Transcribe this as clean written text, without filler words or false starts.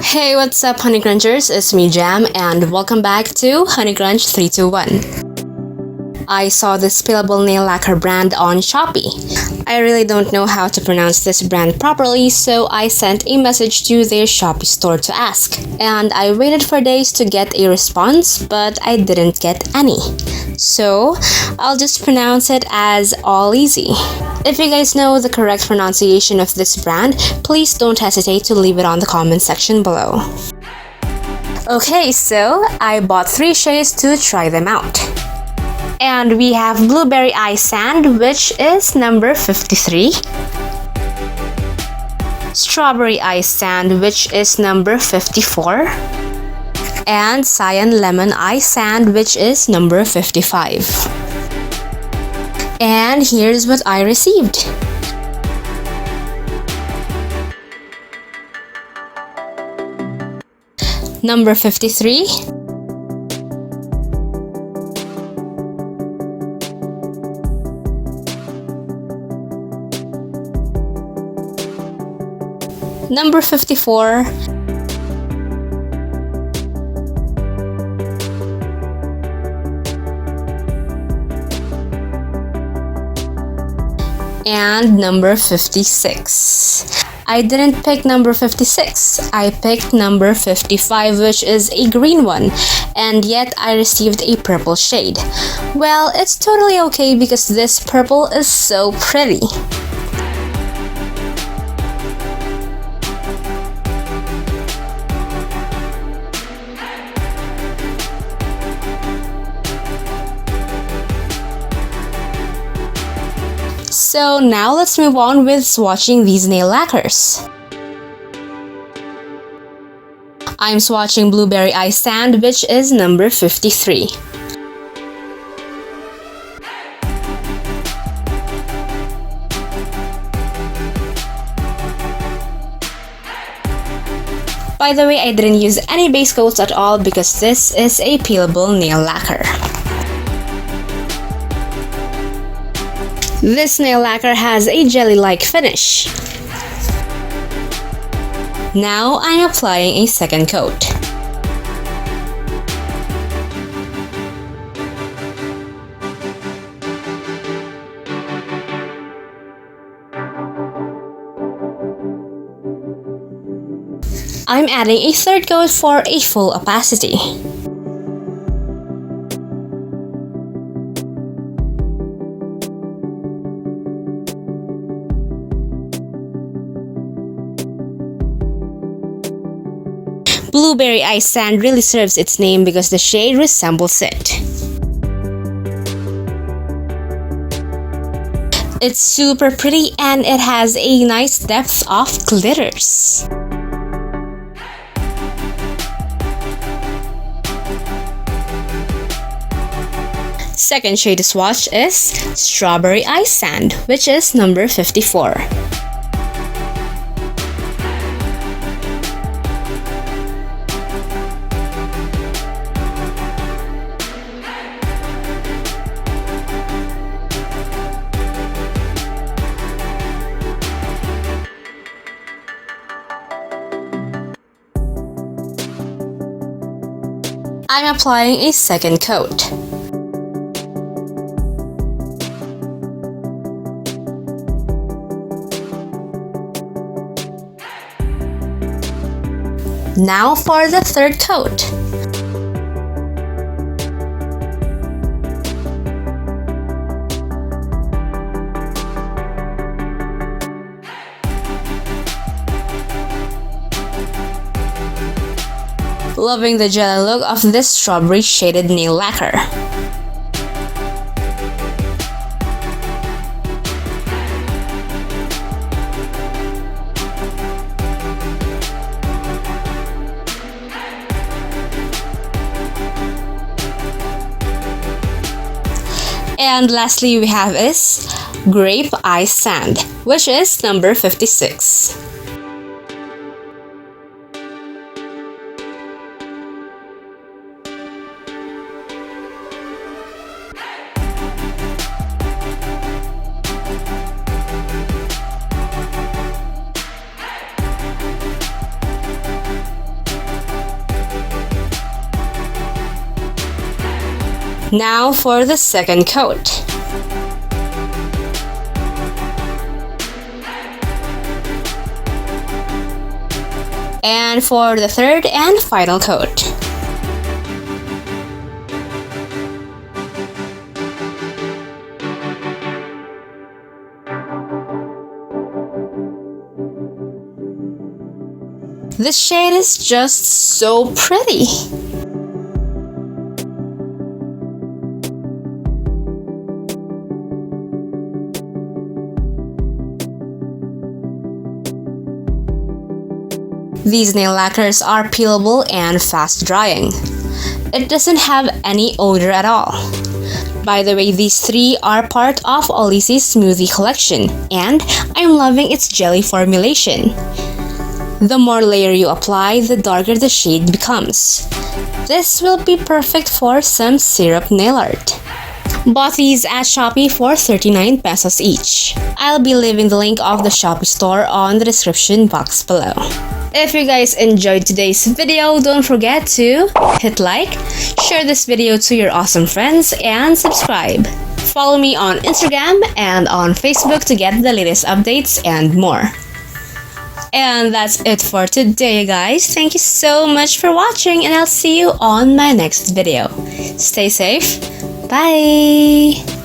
Hey, what's up, honeycrunchers? It's me, Jham, and welcome back to honeycrunch321. I saw this Peelable nail lacquer brand on Shopee. I really don't know how to pronounce this brand properly, so I sent a message to their Shopee store to ask. And I waited for days to get a response, but I didn't get any. So, I'll just pronounce it as OUL'ISI. If you guys know the correct pronunciation of this brand, please don't hesitate to leave it on the comment section below. Okay, so I bought 3 shades to try them out. And we have Blueberry Eye Sand, which is number 53. Strawberry Eye Sand, which is number 54. And Cyan Lemon Eye Sand, which is number 55. And here's what I received. Number 53. Number 54. And number 56. I didn't pick number 56. I picked number 55, which is a green one, and yet I received a purple shade. Well, it's totally okay because this purple is so pretty. So now let's move on with swatching these nail lacquers. I'm swatching Blueberry Eye Sand, which is number 53. By the way, I didn't use any base coats at all because this is a peelable nail lacquer. This nail lacquer has a jelly-like finish. Now I'm applying a second coat. I'm adding a third coat for a full opacity. Blueberry Eye Sand really serves its name because the shade resembles it. It's super pretty and it has a nice depth of glitters. Second shade to swatch is Strawberry Eye Sand, which is number 54. I'm applying a second coat. Now for the third coat. Loving the jelly look of this strawberry shaded nail lacquer. And lastly we have is Grape Eye Sand, which is number 56. Now for the second coat. And for the third and final coat. This shade is just so pretty. These nail lacquers are peelable and fast drying. It doesn't have any odor at all. By the way, these three are part of OUL'ISI's smoothie collection, and I'm loving its jelly formulation. The more layer you apply, the darker the shade becomes. This will be perfect for some syrup nail art. Bought these at Shopee for 39 pesos each. I'll be leaving the link of the Shopee store on the description box below. If you guys enjoyed today's video, don't forget to hit like, share this video to your awesome friends, and subscribe. Follow me on Instagram and on Facebook to get the latest updates and more. And that's it for today, guys. Thank you so much for watching, and I'll see you on my next video. Stay safe. Bye!